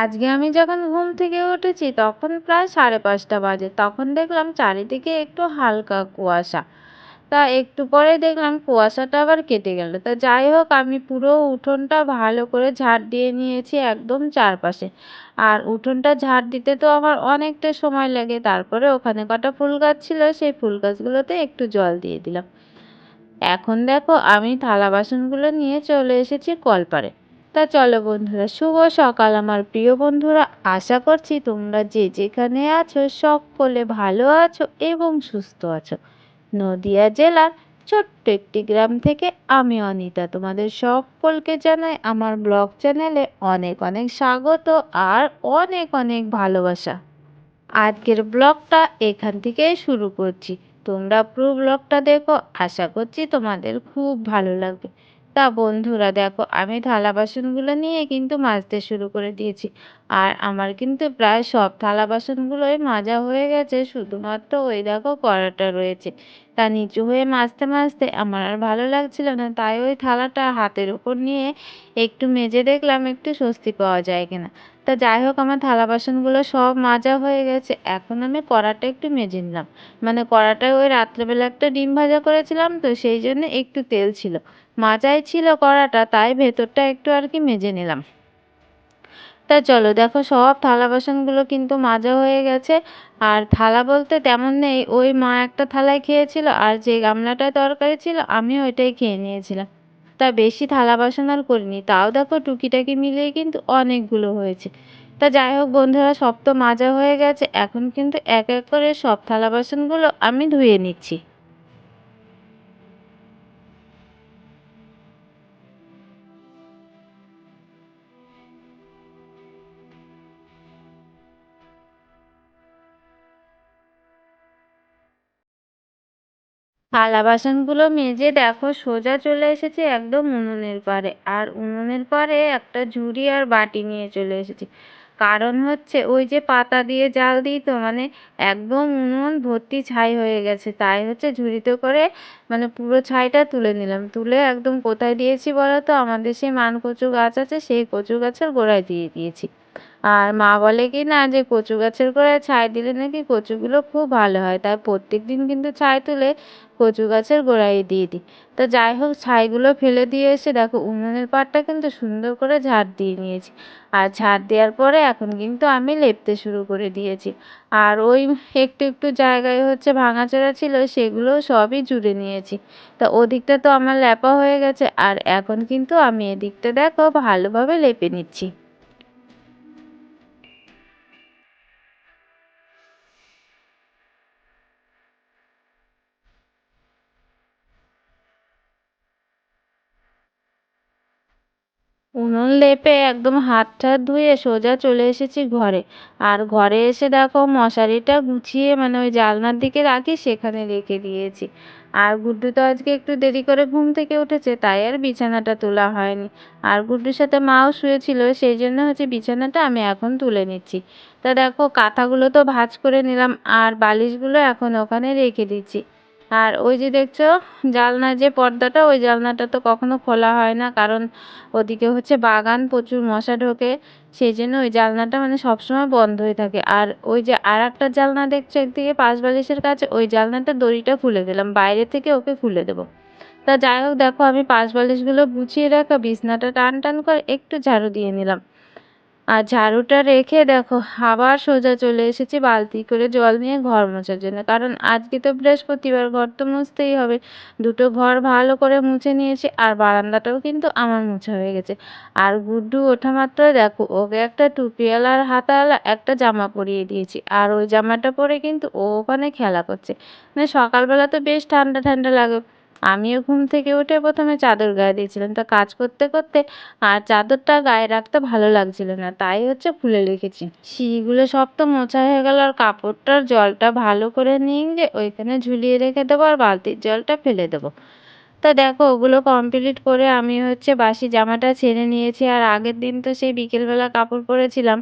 আজকে আমি যখন ঘুম থেকে উঠেছি তখন প্রায় 5:30 বাজে। তখন দেখলাম চারিদিকে একটু হালকা কুয়াশা। তা একটু পরে দেখলাম কুয়াশাটা আবার কেটে গেল। তা যাই হোক, আমি পুরো উঠোনটা ভালো করে ঝাড় দিয়ে নিয়েছি একদম চারপাশে। আর উঠোনটা ঝাড় দিতে তো আমার অনেকটা সময় লাগে। তারপরে ওখানে কটা ফুল গাছ ছিল, সেই ফুল গাছগুলোতে একটু জল দিয়ে দিলাম। এখন দেখো আমি থালা বাসনগুলো নিয়ে চলে এসেছি কলপাড়ে। তা চলো বন্ধুরা, শুভ সকাল আমার প্রিয় বন্ধুরা। আশা করছি তোমরা যে যেখানে আছো সকলে ভালো আছো এবং সুস্থ আছো। নদিয়া জেলার ছোট্ট একটি গ্রাম থেকে আমি অনিতা তোমাদের সকলকে জানাই আমার ব্লগ চ্যানেলে অনেক অনেক স্বাগত আর অনেক অনেক ভালোবাসা। আজকের ব্লগটা এখান থেকেই শুরু করছি। তোমরা পুরো ব্লগটা দেখো, আশা করছি তোমাদের খুব ভালো লাগবে। তা বন্ধুরা দেখো, আমি থালা বাসনগুলো নিয়ে কিন্তু মাজতে শুরু করে দিয়েছি। আর আমার কিন্তু প্রায় সব থালা বাসনগুলোই মাজা হয়ে গেছে, শুধুমাত্র ওই দেখো কড়াটা রয়েছে। তা নিচু হয়ে মাজতে মাজতে আমার আর ভালো লাগছিল না, তাই ওই থালাটা হাতের উপর নিয়ে একটু মেজে দেখলাম একটু স্বস্তি পাওয়া যায় কিনা। তা যাই হোক, আমার থালা বাসনগুলো সব মাজা হয়ে গেছে। এখন আমি কড়াটা একটু মেজে নিলাম। মানে কড়াটায় ওই রাত্রেবেলা একটা ডিম ভাজা করেছিলাম, তো সেই জন্য একটু তেল ছিল। মাজাই ছিল কড়াটা, তাই ভেতরটা একটু আর কি মেজে নিলাম। তা চলো দেখো, সব থালা বাসনগুলো কিন্তু মাজা হয়ে গেছে। আর থালা বলতে তেমন নেই, ওই মা একটা থালায় খেয়েছিল আর যে গামলাটায় তরকারি ছিল আমি ওইটাই খেয়ে নিয়েছিলাম। তা বেশি থালা বাসন আর করিনি, তাও দেখো টুকিটাকি মিলিয়ে কিন্তু অনেকগুলো হয়েছে। তা যাই হোক বন্ধুরা, সব তো মাজা হয়ে গেছে, এখন কিন্তু এক এক করে সব থালা বাসনগুলো আমি ধুয়ে নিচ্ছি। থালা বাসনগুলো মেজে দেখো সোজা চলে এসেছি একদম উনুনের পাড়ে। আর উনুনের পাড়ে একটা ঝুড়ি আর বাটি নিয়ে চলে এসেছি। কারণ হচ্ছে ওই যে পাতা দিয়ে জাল দিই তো, মানে একদম উনুন ভর্তি ছাই হয়ে গেছে, তাই হচ্ছে ঝুড়িতে করে মানে পুরো ছাইটা তুলে নিলাম। তুলে একদম কোথায় দিয়েছি বলো তো, আমাদের সেই মান কচু গাছ আছে, সেই কচু গাছের গোড়ায় দিয়ে দিয়েছি। আর মা বলে কি না যে কচু গাছের গোড়ায় ছাই দিলে নাকি কচুগুলো খুব ভালো হয়, তাই প্রত্যেকদিন কিন্তু ছাই তুলে কচু গাছের গোড়ায় দিয়ে দিই। তো যাই হোক, ছাইগুলো ফেলে দিয়ে এসে দেখো উনুনের পাড়টা কিন্তু সুন্দর করে ঝাড় দিয়ে নিয়েছি। আর ঝাড় দেওয়ার পরে এখন কিন্তু আমি লেপতে শুরু করে দিয়েছি। আর ওই একটু একটু জায়গায় হচ্ছে ভাঙাচোরা ছিল, সেগুলো সবই জুড়ে নিয়েছি। তা ওদিকটা তো আমার লেপা হয়ে গেছে, আর এখন কিন্তু আমি এদিকটা দেখো ভালোভাবে লেপে নিচ্ছি। উনুন লেপে একদম হাত টাত ধুয়ে সোজা চলে এসেছি ঘরে। আর ঘরে এসে দেখো মশারিটা গুছিয়ে মানে ওই জানলার দিকে রাখি, সেখানে রেখে দিয়েছি। আর গুড্ডু তো আজকে একটু দেরি করে ঘুম থেকে উঠেছে, তাই আর বিছানাটা তোলা হয়নি। আর গুড্ডুর সাথে মাও শুয়েছিল, সেই জন্য হচ্ছে বিছানাটা আমি এখন তুলে নিচ্ছি। তা দেখো কাঁথাগুলো তো ভাঁজ করে নিলাম, আর বালিশগুলো এখন ওখানে রেখে দিচ্ছি। আর ওই যে দেখছো জানলার যে পর্দাটা, ওই জানলাটা তো কখনো খোলা হয় না, কারণ ওদিকে হচ্ছে বাগান, প্রচুর মশা ঢোকে। সেই জন্য ওই জানলাটা মানে সবসময় বন্ধ হয়ে থাকে। আর ওই যে আর একটা জানলা দেখছো একদিকে পাশ বালিশের কাছে, ওই জানলাটা দড়িটা খুলে দিলাম, বাইরে থেকে ওকে খুলে দেবো। তা যাই হোক দেখো, আমি পাশ বালিশগুলো গুছিয়ে রাখা বিছনাটা টান টান করে একটু ঝাড়ু দিয়ে নিলাম। আর ঝাড়ুটা রেখে দেখো আবার সোজা চলে এসেছি বালতি করে জল নিয়ে ঘর মোছার জন্য, কারণ আজকে তো বৃহস্পতিবার, ঘর তো মুছতেই হবে। দুটো ঘর ভালো করে মুছে নিয়েছি, আর বারান্দাটাও কিন্তু আমার মোছা হয়ে গেছে। আর গুড্ডু ওঠা মাত্র দেখো ওকে একটা টুপিওয়ালা আর হাতাওয়ালা একটা জামা পরিয়ে দিয়েছি, আর ওই জামাটা পরে কিন্তু ও ওখানে খেলা করছে। মানে সকালবেলা তো বেশ ঠান্ডা ঠান্ডা লাগে। আমিও ঘুম থেকে উঠে প্রথমে চাদর গায়ে দিয়েছিলাম, তা কাজ করতে করতে আর চাদরটা গায়ে রাখতে ভালো লাগছিল না, তাই হচ্ছে খুলে রেখেছি। সিঁড়িগুলো সব তো মোছা হয়ে গেল, আর কাপড়টার জলটা ভালো করে নিয়ে গিয়ে ওইখানে ঝুলিয়ে রেখে দেবো, আর বালতির জলটা ফেলে দেবো। তা দেখো ওগুলো কমপ্লিট করে আমি হচ্ছে বাসি জামাটা ছেড়ে নিয়েছি। আর আগের দিন তো সেই বিকেলবেলা কাপড় পরেছিলাম।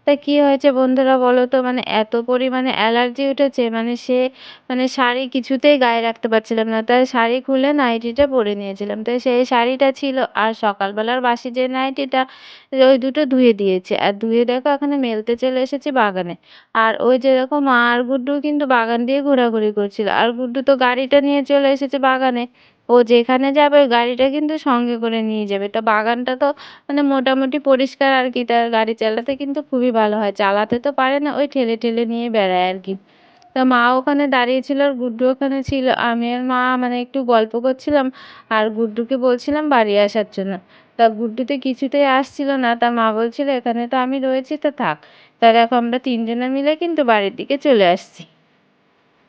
তা কি হয়েছে বন্ধুরা বলো তো, মানে এত পরিমাণে অ্যালার্জি উঠেছে, মানে শাড়ি কিছুতেই গায়ে রাখতে পারছিলাম না। তাই শাড়ি খুলে নাইটিটা পরে নিয়েছিলাম। তো সেই শাড়িটা ছিল, আর সকালবেলার বাসি যে নাইটিটা, ওই দুটো ধুয়ে দিয়েছি। আর ধুয়ে দেখো এখানে মেলতে চলে এসেছি বাগানে। আর ওই যে দেখো মা আর গুড্ডু কিন্তু বাগান দিয়ে ঘোরাঘুরি করছিল। আর গুড্ডু তো গাড়িটা নিয়ে চলে এসেছে বাগানে। ও যেখানে যাবে ওই গাড়িটা কিন্তু সঙ্গে করে নিয়ে যাবে। তো বাগানটা তো মানে মোটামুটি পরিষ্কার আর কি, তার গাড়ি চালাতে কিন্তু খুবই ভালো হয়। চালাতে তো পারে না, ওই ঠেলে ঠেলে নিয়ে বেড়ায় আর কি। তা মা ওখানে দাঁড়িয়ে ছিল আর গুড্ডু ওখানে ছিল। আমি আর মা মানে একটু গল্প করছিলাম আর গুড্ডুকে বলছিলাম বাড়ি আসার জন্য। তা গুড্ডু তো কিছুতেই আসছিল না। তা মা বলছিল এখানে তো আমি রয়েছি, তো থাক। তা দেখো আমরা তিনজনে মিলে কিন্তু বাড়ির দিকে চলে আসছি।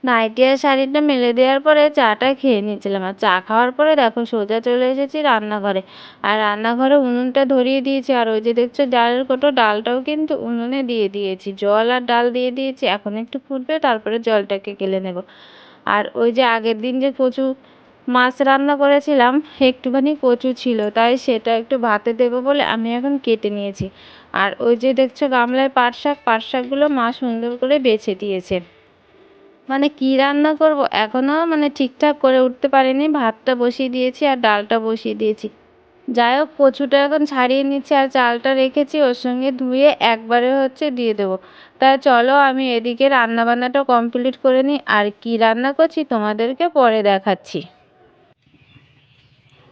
নাইটি আর শাড়িটা মেলে দেওয়ার পরে চাটা খেয়ে নিয়েছিলাম। আর চা খাওয়ার পরে দেখো সোজা চলে এসেছি রান্নাঘরে। আর রান্নাঘরে উনুনটা ধরিয়ে দিয়েছি। আর ওই যে দেখছো ডালের কোটো, ডালটাও কিন্তু উনুনে দিয়ে দিয়েছি। জল আর ডাল দিয়ে দিয়েছি, এখন একটু ফুটবে তারপরে জলটাকে গেলে নেব। আর ওই যে আগের দিন যে কচু মাছ রান্না করেছিলাম, একটুখানি কচু ছিল, তাই সেটা একটু ভাতে দেবো বলে আমি এখন কেটে নিয়েছি। আর ওই যে দেখছো গামলায় পাট শাকগুলো মা সুন্দর করে বেছে দিয়েছে। মানে কি রান্না করব এখনো মানে ঠিকঠাক করে উঠতে পারিনি। ভাতটা বসিয়ে দিয়েছি আর ডালটা বসিয়ে দিয়েছি। যাই হোক কচুটা এখন ছাড়িয়ে নিচ্ছি আর চালটা রেখেছি ওর সঙ্গে ধুয়ে একবারে হচ্ছে দিয়ে দেবো। তা চলো আমি এদিকে রান্না বান্নাটা কমপ্লিট করে নিই। আর কি রান্না করছি তোমাদেরকে পরে দেখাচ্ছি।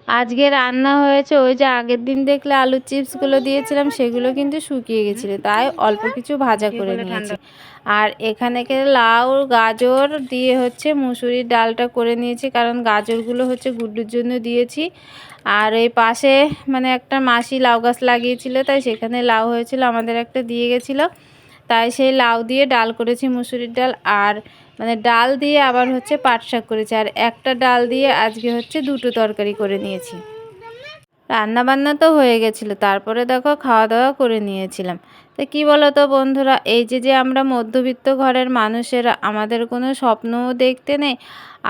আজকে রান্না হয়েছে ওই যে আগের দিন দেখলে আলুর চিপসগুলো দিয়েছিলাম, সেগুলো কিন্তু শুকিয়ে গেছিলো, তাই অল্প কিছু ভাজা করে নিয়েছি। আর এখানে লাউ গাজর দিয়ে হচ্ছে মুসুরির ডালটা করে নিয়েছি, কারণ গাজরগুলো হচ্ছে গুড্ডুর জন্য দিয়েছি। আর এই পাশে মানে একটা মাসি লাউ গাছ লাগিয়েছিল, তাই সেখানে লাউ হয়েছিল, আমাদের একটা দিয়ে গেছিলো, তাই সেই লাউ দিয়ে ডাল করেছি মুসুরির ডাল। আর মানে ডাল দিয়ে আবার হচ্ছে পাট শাক করেছি। আর একটা ডাল দিয়ে আজকে হচ্ছে দুটো তরকারি করে নিয়েছি। রান্না বান্না তো হয়ে গেছিলো, তারপরে দেখো খাওয়া দাওয়া করে নিয়েছিলাম। তো কি বলো তো বন্ধুরা, এই যে আমরা মধ্যবিত্ত ঘরের মানুষেরা, আমাদের কোনো স্বপ্নও দেখতে নেই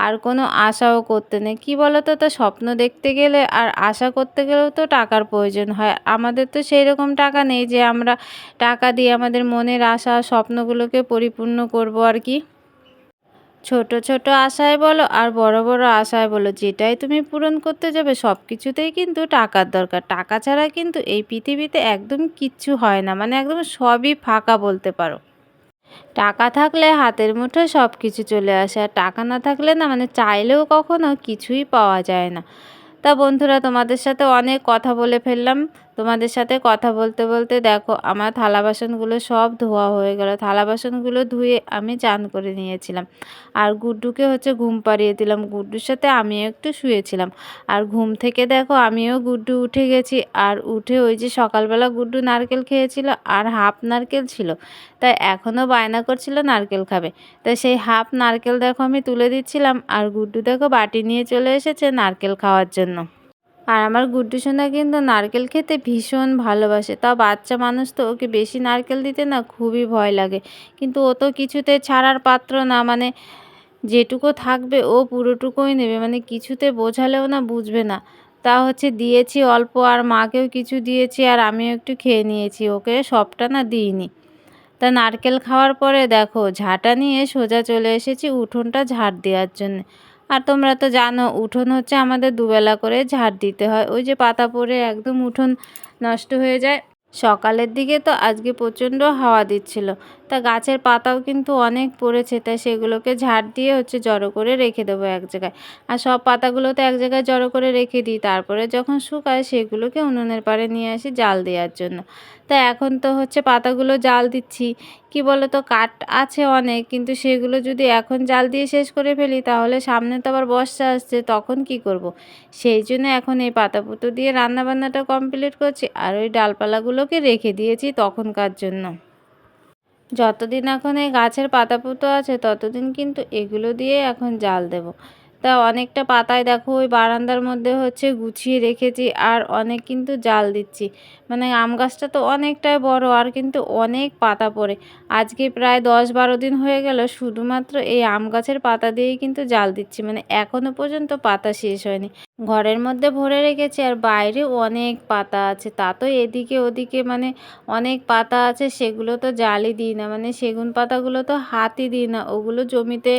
আর কোনো আশাও করতে নেই। কি বলো তো, তো স্বপ্ন দেখতে গেলে আর আশা করতে গেলেও তো টাকার প্রয়োজন হয়। আমাদের তো সেই রকম টাকা নেই যে আমরা টাকা দিয়ে আমাদের মনের আশা স্বপ্নগুলোকে পরিপূর্ণ করব আর কি। ছোট ছোট আশায় বলো আর বড় বড় আশায় বলো, যেটাই তুমি পূরণ করতে যাবে সব কিছুতেই কিন্তু টাকার দরকার। টাকা ছাড়া কিন্তু এই পৃথিবীতে একদম কিচ্ছু হয় না, মানে একদম সবই ফাঁকা বলতে পারো। টাকা থাকলে হাতের মুঠোয় সব কিছু চলে আসে, আর টাকা না থাকলে না মানে চাইলেও কখনো কিছুই পাওয়া যায় না। তা বন্ধুরা তোমাদের সাথে অনেক কথা বলে ফেললাম। তোমাদের সাথে কথা বলতে বলতে দেখো আমার থালা বাসনগুলো সব ধোয়া হয়ে গেল। থালা বাসনগুলো ধুয়ে আমি চান করে নিয়েছিলাম। আর গুড্ডুকে হচ্ছে ঘুম পাড়িয়ে দিলাম, গুড্ডুর সাথে আমিও একটু শুয়েছিলাম। আর ঘুম থেকে দেখো আমিও গুড্ডু উঠে গেছি। আর উঠে ওই যে সকালবেলা গুড্ডু নারকেল খেয়েছিল আর হাফ নারকেল ছিল, তাই এখনও বায়না করছিল নারকেল খাবে। তাই সেই হাফ নারকেল দেখো আমি তুলে দিচ্ছিলাম। আর গুড্ডু দেখো বাটি নিয়ে চলে এসেছে নারকেল খাওয়ার জন্য। আর আমার গুড্ডু সোনা কিন্তু নারকেল খেতে ভীষণ ভালোবাসে। তাও বাচ্চা মানুষ তো, ওকে বেশি নারকেল দিতে না খুবই ভয় লাগে। কিন্তু ও তো কিছুতে ছাড়ার পাত্র না, মানে যেটুকু থাকবে ও পুরোটুকুই নেবে, মানে কিছুতে বোঝালেও না বুঝবে না। তা হচ্ছে দিয়েছি অল্প, আর মাকেও কিছু দিয়েছি আর আমিও একটু খেয়ে নিয়েছি, ওকে সবটা না দিইনি। তা নারকেল খাওয়ার পরে দেখো ঝাঁটা নিয়ে সোজা চলে এসেছি উঠোনটা ঝাড় দেওয়ার জন্য। আর তোমরা তো জানো উঠোন হচ্ছে আমাদের দুবেলা করে ঝাড় দিতে হয়, ওই যে পাতা পড়ে একদম উঠোন নষ্ট হয়ে যায়। সকালের দিকে তো আজকে প্রচণ্ড হাওয়া দিচ্ছিল, তা গাছের পাতাও কিন্তু অনেক পড়েছে, তাই সেগুলোকে ঝাড় দিয়ে হচ্ছে জড়ো করে রেখে দেবো এক জায়গায়। আর সব পাতাগুলো তো এক জায়গায় জড়ো করে রেখে দিই, তারপরে যখন শুকায় সেগুলোকে উনুনের পাড়ে নিয়ে আসি জাল দেওয়ার জন্য। তা এখন তো হচ্ছে পাতাগুলো জাল দিচ্ছি। কি বলো তো, কাঠ আছে অনেক, কিন্তু সেগুলো যদি এখন জাল দিয়ে শেষ করে ফেলি তাহলে সামনে তো আবার বর্ষা আসছে, তখন কি করব। সেই জন্য এখন এই পাতাপুতো দিয়ে রান্নাবান্নাটা কমপ্লিট করছি। আর ওই ডালপালাগুলোকে রেখে দিয়েছি তখনকার জন্য। যতদিন এখন এই গাছের পাতাপুতো আছে ততদিন কিন্তু এগুলো দিয়ে এখন জাল দেব। তা অনেকটা পাতায় দেখো ওই বারান্দার মধ্যে হচ্ছে গুছিয়ে রেখেছি, আর অনেক কিন্তু জাল দিচ্ছি। মানে আম গাছটা তো অনেকটাই বড়, আর কিন্তু অনেক পাতা পড়ে। আজকে প্রায় 10-12 দিন হয়ে গেল শুধুমাত্র এই আম গাছের পাতা দিয়েই কিন্তু জাল দিচ্ছি, মানে এখনো পর্যন্ত পাতা শেষ হয়নি। ঘরের মধ্যে ভরে রেখেছি আর বাইরে অনেক পাতা আছে, তা তো এদিকে ওদিকে মানে অনেক পাতা আছে, সেগুলো তো জালই দিই না, মানে সেগুন পাতাগুলো তো হাতই দিই না, ওগুলো জমিতে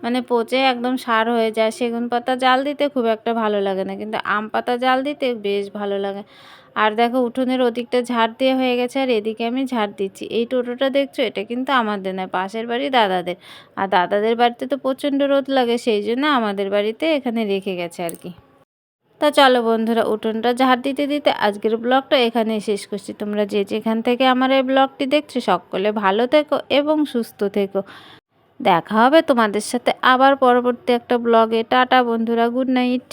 মানে পচে একদম সার হয়ে যায়। সেগুন পাতা জাল দিতে খুব একটা ভালো লাগে না, কিন্তু আম পাতা জাল দিতে বেশ ভালো লাগে। আর দেখো উঠোনের ওদিকটা ঝাড় দেওয়া হয়ে গেছে আর এদিকে আমি ঝাড় দিচ্ছি। এই টোটোটা দেখছো, এটা কিন্তু আমাদের নয়, পাশের বাড়ি দাদাদের। আর দাদাদের বাড়িতে তো প্রচণ্ড রোদ লাগে, সেই জন্য আমাদের বাড়িতে এখানে রেখে গেছে আর কি। তা চলো বন্ধুরা, উঠোনটা ঝাড় দিতে দিতে আজকের ব্লগটা এখানেই শেষ করছি। তোমরা যে যেখান থেকে আমার এই ব্লগটি দেখছো সকলে ভালো থেকো এবং সুস্থ থেকো। দেখা হবে তোমাদের সাথে আবার পরবর্তী একটা ব্লগে। টাটা বন্ধুরা, গুড নাইট।